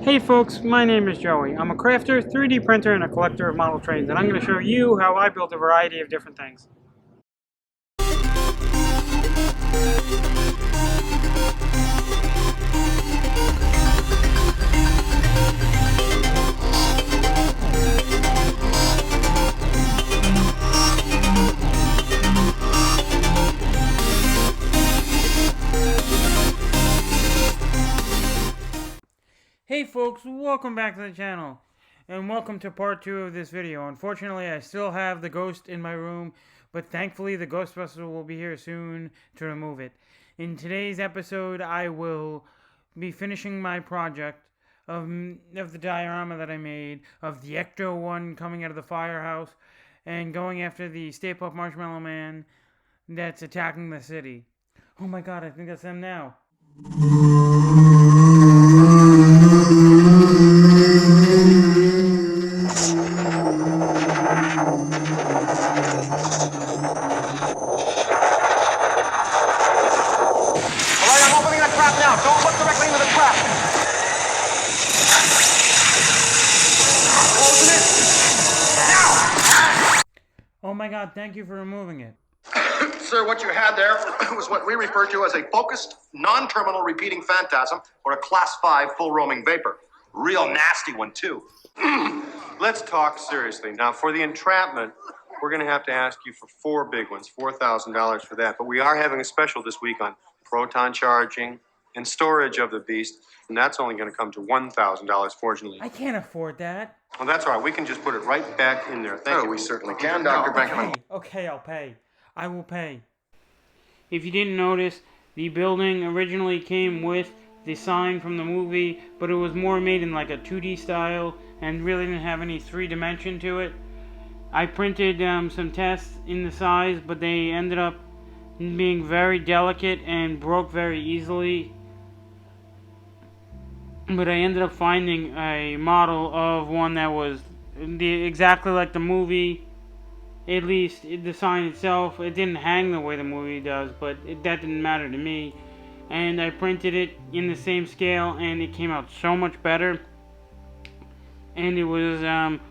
Hey folks, my name is Joey. I'm a crafter, 3D printer, and a collector of model trains, and I'm going to show you how I build a variety of different things. Hey folks, welcome back to the channel, and welcome to part 2 of this video. Unfortunately, I still have the ghost in my room, but thankfully the Ghostbusters will be here soon to remove it. In today's episode, I will be finishing my project of the diorama that I made, of the Ecto one coming out of the firehouse, and going after the Stay Puft Marshmallow Man that's attacking the city. Oh my god, I think that's them now. Now, don't look directly into the trap. Closing it. Now! Oh my god, thank you for removing it. Sir, what you had there was what we refer to as a focused, non-terminal repeating phantasm, or a class 5 full roaming vapor. Real nasty one, too. Let's talk seriously. Now, for the entrapment, we're going to have to ask you for 4 big ones, $4,000 for that. But we are having a special this week on proton charging and storage of the beast, and that's only going to come to $1,000, fortunately. I can't afford that. Well, that's all right. We can just put it right back in there. Thank you. We certainly can, Dr. Beckman. Okay, I'll pay. I will pay. If you didn't notice, the building originally came with the sign from the movie, but it was more made in like a 2D style and really didn't have any 3-dimension to it. I printed some tests in the size, but they ended up being very delicate and broke very easily. But I ended up finding a model of one that was exactly like the movie. At least the sign itself, it didn't hang the way the movie does, but that didn't matter to me. And I printed it in the same scale, and it came out so much better. And it was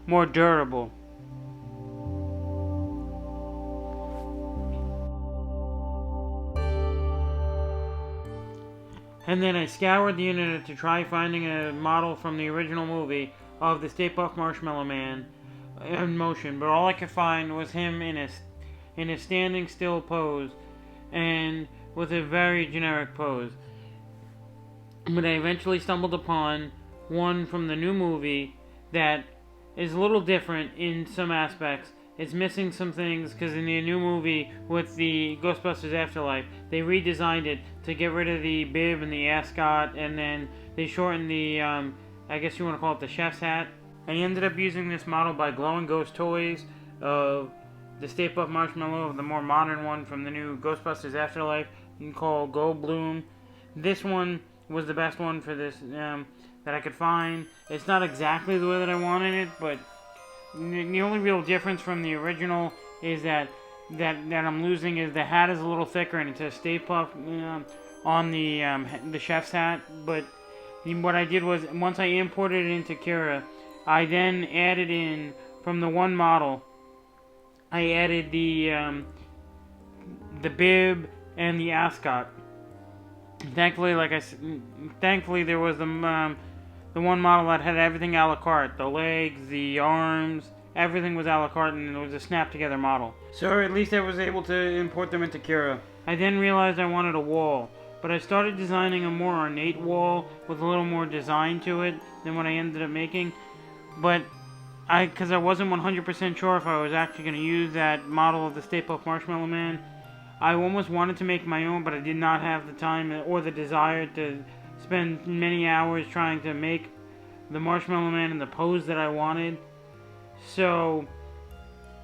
more durable. And then I scoured the internet to try finding a model from the original movie of the Stay Puft Marshmallow Man in motion, but all I could find was him in a standing still pose and with a very generic pose. But I eventually stumbled upon one from the new movie that is a little different in some aspects. It's missing some things because in the new movie with the Ghostbusters Afterlife, they redesigned it to get rid of the bib and the ascot, and then they shortened the, I guess you want to call it the chef's hat. I ended up using this model by Glowing Ghost Toys of the Stay Puft Marshmallow, the more modern one from the new Ghostbusters Afterlife, called Go Bloom. This one was the best one for this that I could find. It's not exactly the way that I wanted it, but the only real difference from the original is that I'm losing is the hat is a little thicker and it says Stay Puft on the chef's hat. But what I did was, once I imported it into Kira, I then added in from the one model. I added the bib and the ascot. Thankfully, there was the one model that had everything a la carte. The legs, the arms, everything was a la carte, and it was a snap-together model. So at least I was able to import them into Kira. I then realized I wanted a wall, but I started designing a more ornate wall with a little more design to it than what I ended up making. But because I wasn't 100% sure if I was actually going to use that model of the Stay Puft Marshmallow Man, I almost wanted to make my own, but I did not have the time or the desire to spend many hours trying to make the Marshmallow Man in the pose that I wanted. So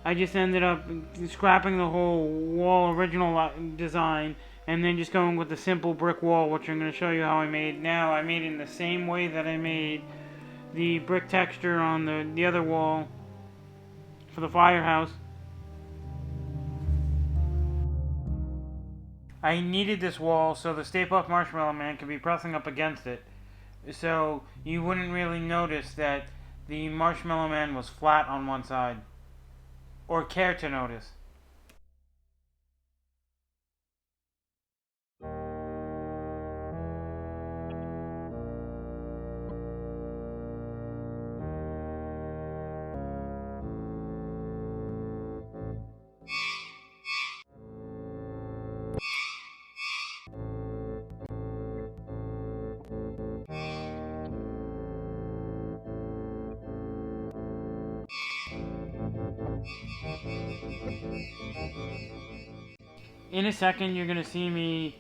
I just ended up scrapping the whole wall original design and then just going with the simple brick wall, which I'm going to show you how I made now. I made it in the same way that I made the brick texture on the other wall for the firehouse. I needed this wall so the Stay Puft Marshmallow Man could be pressing up against it. so you wouldn't really notice that the Marshmallow Man was flat on one side, or care to notice. In a second, you're going to see me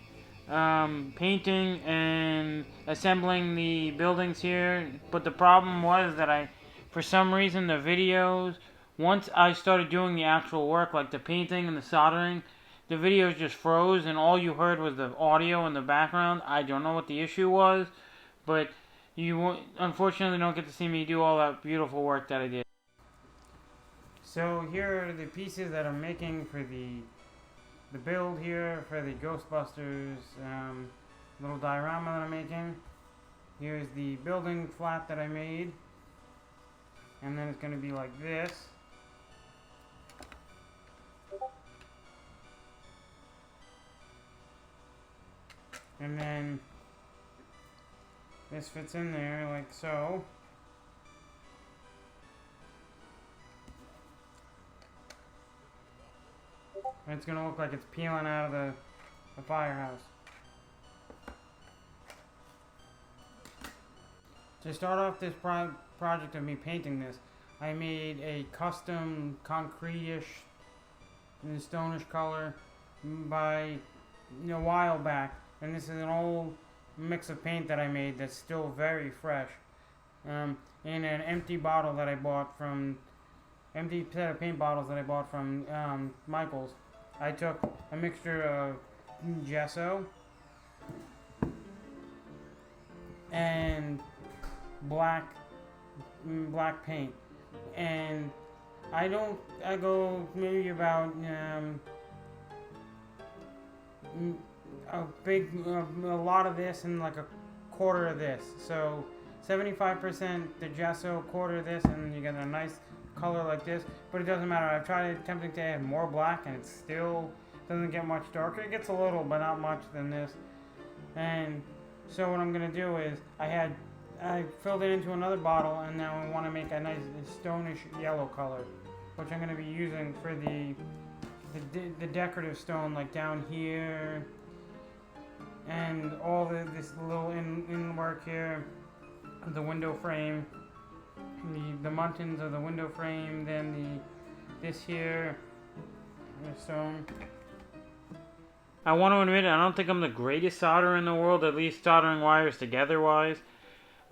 painting and assembling the buildings here. But the problem was that for some reason, the videos, once I started doing the actual work, like the painting and the soldering, the videos just froze and all you heard was the audio in the background. I don't know what the issue was, but you unfortunately don't get to see me do all that beautiful work that I did. So here are the pieces that I'm making for the build here for the Ghostbusters little diorama that I'm making. Here's the building flat that I made, and then it's going to be like this. And then this fits in there like so. And it's going to look like it's peeling out of the firehouse. To start off this project of me painting this, I made a custom concrete-ish and stone-ish color a while back. And this is an old mix of paint that I made that's still very fresh. In an empty bottle that I bought from, empty set of paint bottles that I bought from Michael's. I took a mixture of gesso and black paint, and I go maybe about a lot of this and like a quarter of this. So 75% the gesso, quarter of this, and you get a nice color like this. But it doesn't matter. I've tried attempting to add more black and it still doesn't get much darker. It gets a little, but not much than this. And so what I'm gonna do is I filled it into another bottle, and now I want to make a nice stonish yellow color, which I'm gonna be using for the decorative stone, like down here, and all this little in work here, the window frame. The muntins of the window frame, then this here, the stone. I want to admit, I don't think I'm the greatest solderer in the world, at least soldering wires together wise.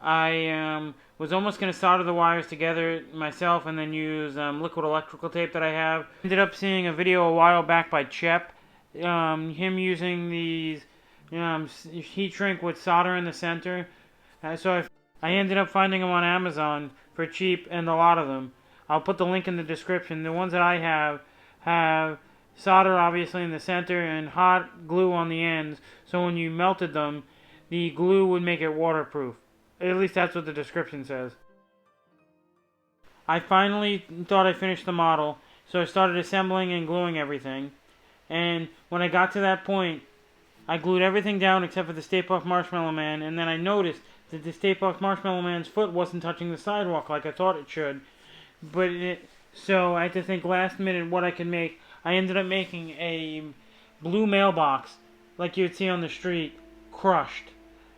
I was almost going to solder the wires together myself and then use liquid electrical tape that I have. Ended up seeing a video a while back by Chep, him using these heat shrink with solder in the center. So I ended up finding them on Amazon for cheap, and a lot of them. I'll put the link in the description. The ones that I have solder obviously in the center and hot glue on the ends, so when you melted them, the glue would make it waterproof. At least that's what the description says. I finally thought I finished the model, so I started assembling and gluing everything. And when I got to that point, I glued everything down except for the Stay Puft Marshmallow Man, and then I noticed that the Stay Puft Marshmallow Man's foot wasn't touching the sidewalk like I thought it should. So I had to think last minute what I could make. I ended up making a blue mailbox, like you would see on the street, crushed.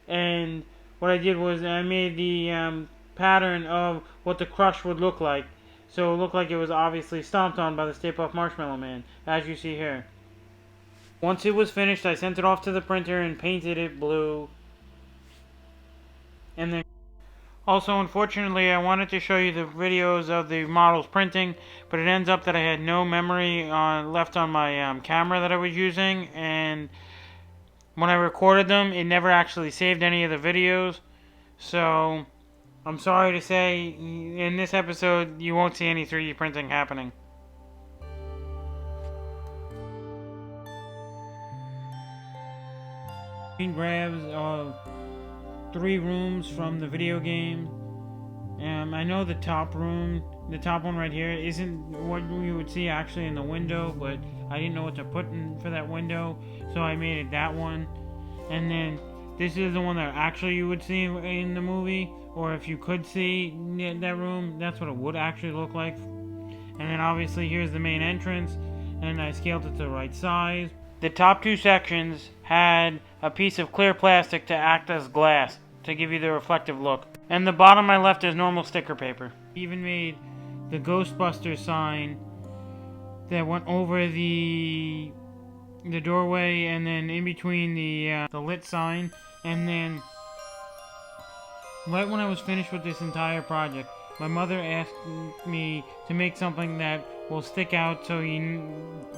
And what I did was I made the pattern of what the crush would look like. So it looked like it was obviously stomped on by the Stay Puft Marshmallow Man, as you see here. Once it was finished, I sent it off to the printer and painted it blue. And then also, unfortunately, I wanted to show you the videos of the models printing, but it ends up that I had no memory left on my camera that I was using, and when I recorded them, it never actually saved any of the videos. So I'm sorry to say, in this episode, you won't see any 3D printing happening. Grabs of 3 rooms from the video game. I know the top room, the top one right here, isn't what you would see actually in the window, but I didn't know what to put in for that window, so I made it that one. And then this is the one that actually you would see in the movie, or if you could see that room, that's what it would actually look like. And then obviously here's the main entrance, and I scaled it to the right size. The top 2 sections had a piece of clear plastic to act as glass, to give you the reflective look. And the bottom I left as normal sticker paper. Even made the Ghostbusters sign that went over the doorway, and then in between the lit sign. And then right when I was finished with this entire project, my mother asked me to make something that will stick out so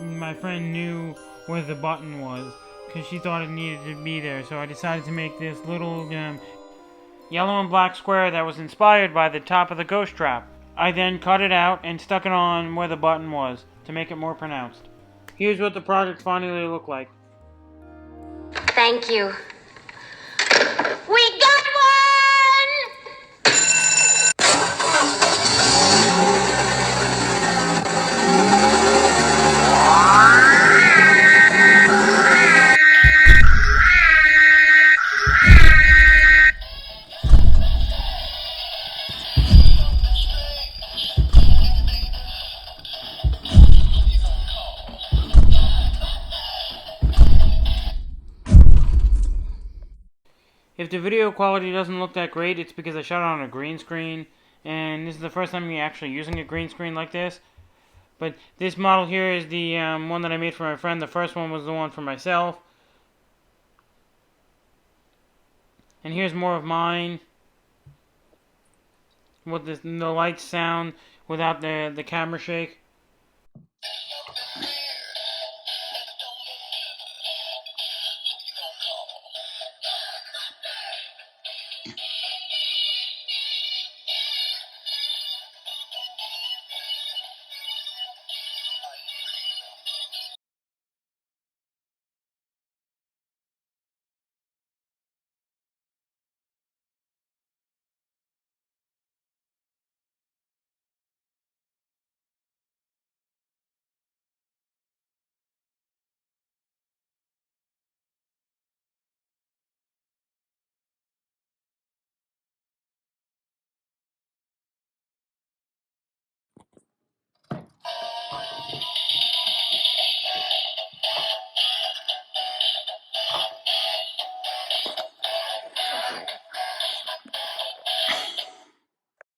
my friend knew where the button was, because she thought it needed to be there. So I decided to make this little yellow and black square that was inspired by the top of the ghost trap. I then cut it out and stuck it on where the button was to make it more pronounced. Here's what the project finally looked like. Thank you. We got one! If the video quality doesn't look that great, it's because I shot it on a green screen, and this is the first time I'm actually using a green screen like this. But this model here is the one that I made for my friend. The first one was the one for myself. And here's more of mine, with the lights sound without the camera shake.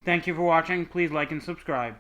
Thank you for watching. Please like and subscribe.